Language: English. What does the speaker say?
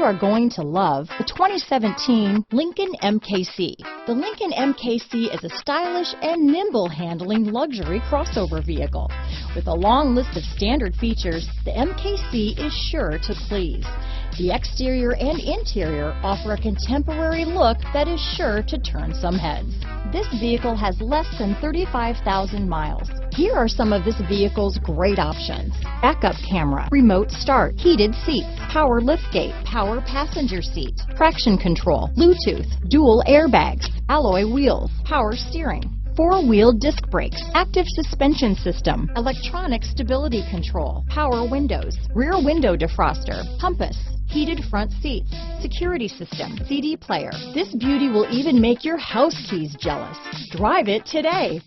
are going to love the 2017 Lincoln MKC. The Lincoln MKC is a stylish and nimble handling luxury crossover vehicle. With a long list of standard features, the MKC is sure to please. The exterior and interior offer a contemporary look that is sure to turn some heads. This vehicle has less than 35,000 miles. Here are some of this vehicle's great options: backup camera, remote start, heated seats, power liftgate, power passenger seat, traction control, Bluetooth, dual airbags, alloy wheels, power steering, four-wheel disc brakes, active suspension system, electronic stability control, power windows, rear window defroster, compass, heated front seats, security system, CD player. This beauty will even make your house keys jealous. Drive it today.